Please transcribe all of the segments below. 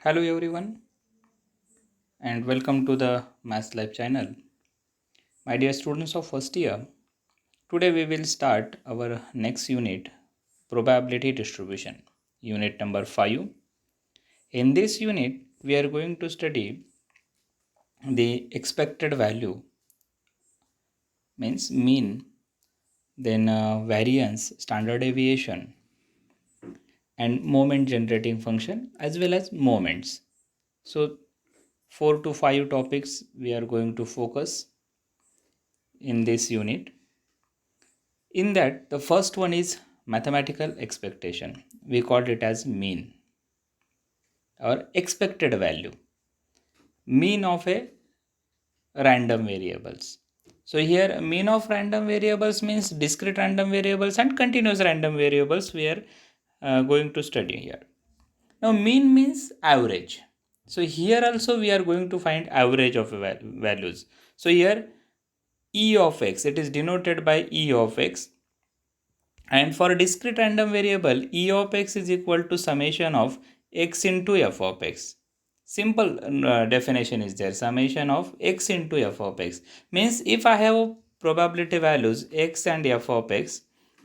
Hello everyone and welcome to the Maths Live channel. My dear students of first year, today we will start our next unit, probability distribution, unit number 5. In this unit, we are going to study the expected value, means mean, then variance, standard deviation, and moment generating function as well as moments. So 4 to 5 topics we are going to focus in this unit. In that, the first one is mathematical expectation. We called it as mean or expected value. Mean of a random variables. So here mean of random variables means discrete random variables and continuous random variables we are going to study here. Now mean means average. So here also we are going to find average of values. So here E of x, it is denoted by E of x. And for a discrete random variable, E of x is equal to summation of x into f of x. Simple definition is there. Summation of x into f of x. Means if I have probability values x and f of x,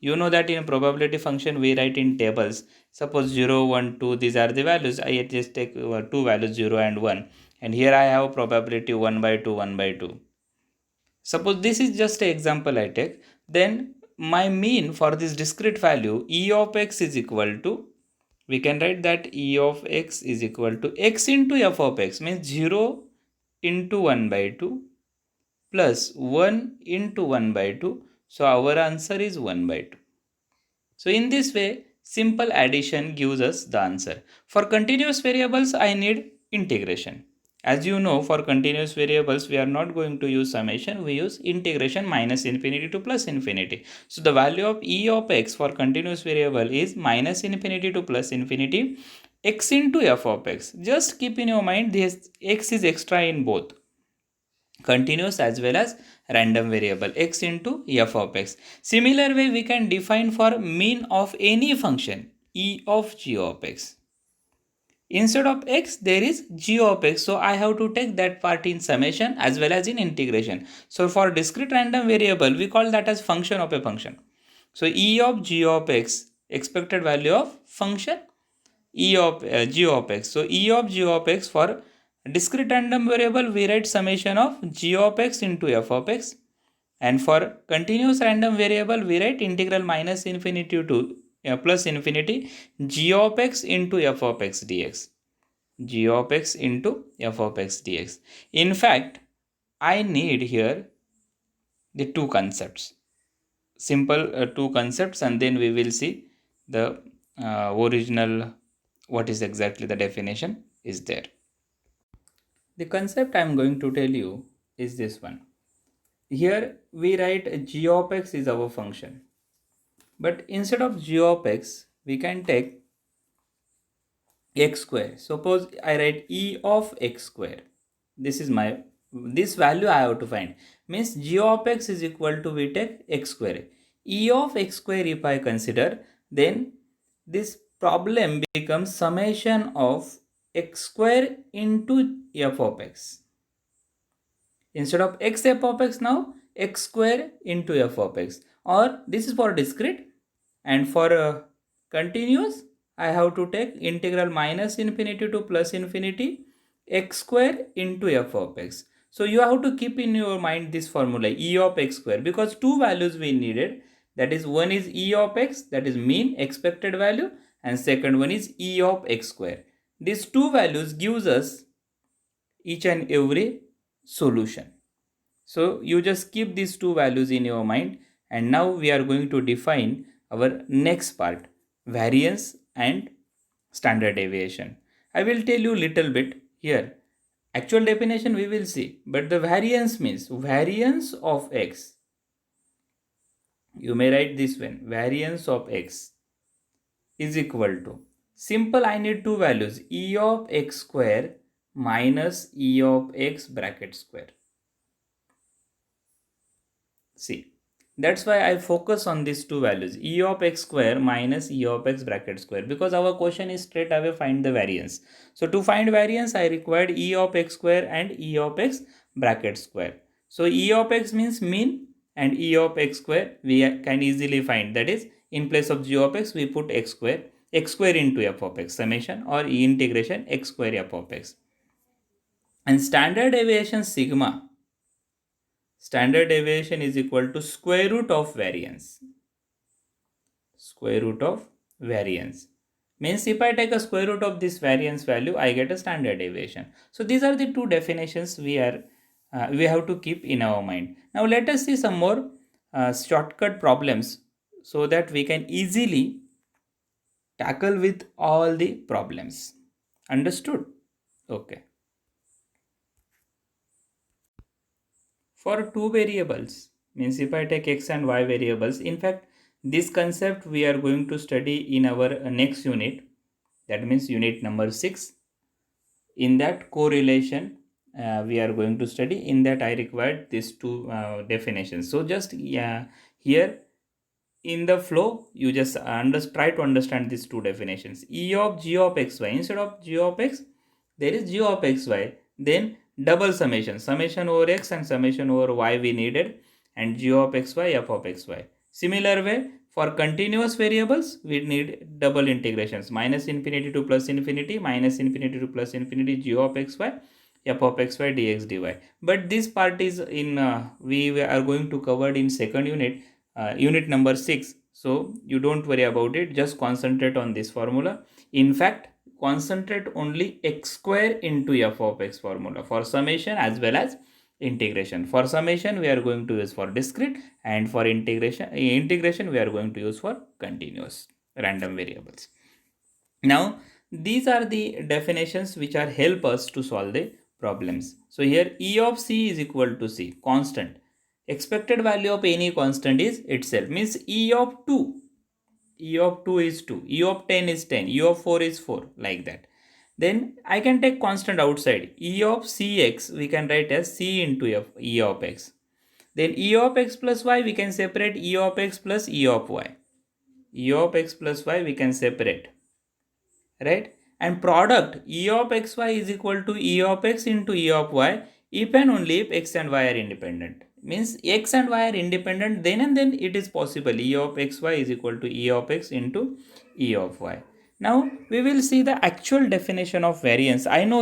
you know that in probability function we write in tables. Suppose 0, 1, 2, these are the values. I just take two values 0 and 1. And here I have probability 1 by 2, 1 by 2. Suppose this is just an example I take, then my mean for this discrete value E of x is equal to, we can write that E of x is equal to x into f of x, means 0 into 1 by 2 plus 1 into 1 by 2. So our answer is 1 by 2. So in this way, simple addition gives us the answer. For continuous variables, I need integration. As you know, for continuous variables, we are not going to use summation, we use integration minus infinity to plus infinity. So the value of E of x for continuous variable is minus infinity to plus infinity x into f of x. Just keep in your mind this x is extra in both continuous as well as random variable x into f of x. Similar way we can define for mean of any function e of g of x. Instead of x there is g of x, so I have to take that part in summation as well as in integration. So for discrete random variable we call that as function of a function. So e of g of x, expected value of function e of g of x. So e of g of x for discrete random variable we write summation of g of x into f of x, and for continuous random variable we write integral minus infinity to plus infinity g of x into f of x dx, g of x into f of x dx. In fact, I need here the two concepts, simple two concepts, and then we will see the original, what is exactly the definition is there. The concept I am going to tell you is this one. Here we write g of x is our function, but instead of g of x we can take x square. Suppose I write e of x square. This is my, this value I have to find. Means g of x is equal to, we take x square. E of x square if I consider, then this problem becomes summation of x square into f of x. Instead of x f of x, now x square into f of x. Or this is for discrete, and for continuous I have to take integral minus infinity to plus infinity x square into f of x. So you have to keep in your mind this formula e of x square, because two values we needed, that is one is e of x, that is mean expected value, and second one is e of x square. These two values gives us each and every solution. So you just keep these two values in your mind, and now we are going to define our next part, variance and standard deviation. I will tell you little bit here. Actual definition we will see, but the variance means variance of x. You may write this one, variance of x is equal to, simple, I need two values, e of x square minus e of x bracket square. See, That's why I focus on these two values, e of x square minus e of x bracket square, because our question is straight away find the variance. So to find variance, I required e of x square and e of x bracket square. So e of x means mean, and e of x square we can easily find. That is, in place of g of x, we put x square into f of x, summation or integration x square f of x. And standard deviation sigma, standard deviation is equal to square root of variance. Square root of variance means if I take a square root of this variance value, I get a standard deviation. So these are the two definitions we have to keep in our mind. Now let us see some more shortcut problems so that we can easily tackle with all the problems. Understood? Okay. For two variables, means if I take x and y variables, in fact this concept we are going to study in our next unit, that means unit number 6. In that correlation we are going to study, in that I required these two definitions. So just here in the flow you just try to understand these two definitions. E of g of xy, instead of g of x there is g of xy, then double summation over x and summation over y we needed, and g of xy f of xy. Similar way, for continuous variables we need double integrations, minus infinity to plus infinity, minus infinity to plus infinity, g of xy f of xy dx dy. But this part is in we are going to cover in second unit, unit number 6. So you don't worry about it, just concentrate on this formula. In fact, concentrate only x square into f of x formula for summation as well as integration. For summation we are going to use for discrete, and for integration we are going to use for continuous random variables. Now these are the definitions which are help us to solve the problems. So here e of c is equal to c, constant. Expected value of any constant is itself, means e of 2, e of 2 is 2, e of 10 is 10, e of 4 is 4, like that. Then I can take constant outside, e of cx we can write as c into f, e of x. Then e of x plus y we can separate e of x plus e of y. E of x plus y we can separate, right? And product e of xy is equal to e of x into e of y if and only if x and y are independent. Means x and y are independent, then and then it is possible e of xy is equal to e of x into e of y. Now we will see the actual definition of variance. I know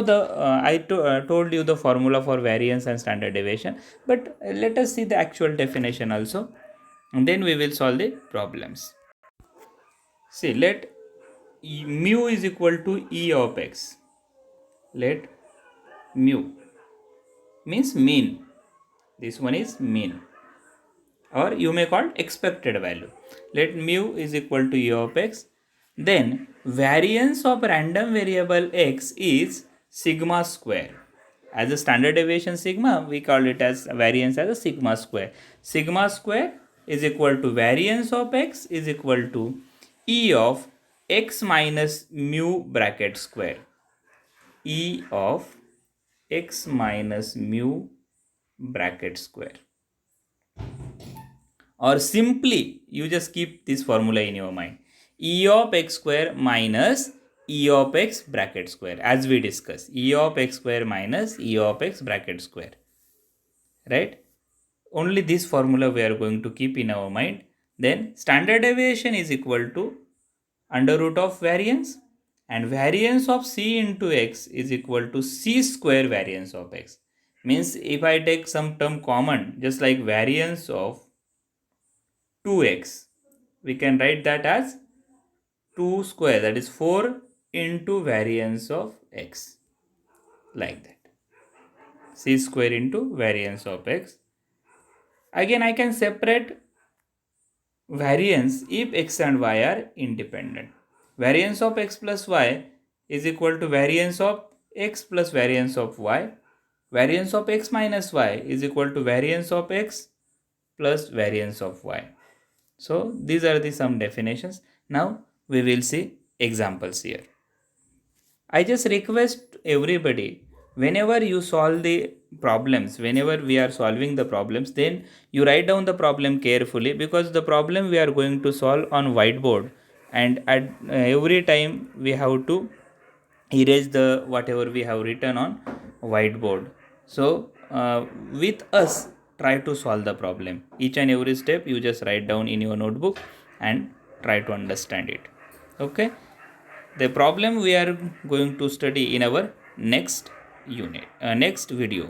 I told you the formula for variance and standard deviation, but let us see the actual definition also, and then we will solve the problems. See, let mu is equal to e of x. Let mu means mean. This one is mean, or you may call expected value. Let mu is equal to e of x. Then variance of random variable x is sigma square. As a standard deviation sigma, we call it as variance as a sigma square. Sigma square is equal to variance of x is equal to e of x minus mu bracket square. E of x minus mu bracket square. Or simply you just keep this formula in your mind, e of x square minus e of x bracket square, as we discussed, e of x square minus e of x bracket square, right? Only this formula we are going to keep in our mind. Then standard deviation is equal to under root of variance, and variance of c into x is equal to c square variance of x. Means if I take some term common, just like variance of 2x, we can write that as 2 square, that is 4 into variance of x, like that. C square into variance of x. Again I can separate variance if x and y are independent. Variance of x plus y is equal to variance of x plus variance of y. Variance of x minus y is equal to variance of x plus variance of y. So these are the some definitions. Now we will see examples here. I just request everybody whenever you solve the problems, whenever we are solving the problems, then you write down the problem carefully, because the problem we are going to solve on whiteboard, and at every time we have to erase the whatever we have written on whiteboard. So with us, try to solve the problem. Each and every step you just write down in your notebook and try to understand it. Okay, the problem we are going to study in our next unit, next video.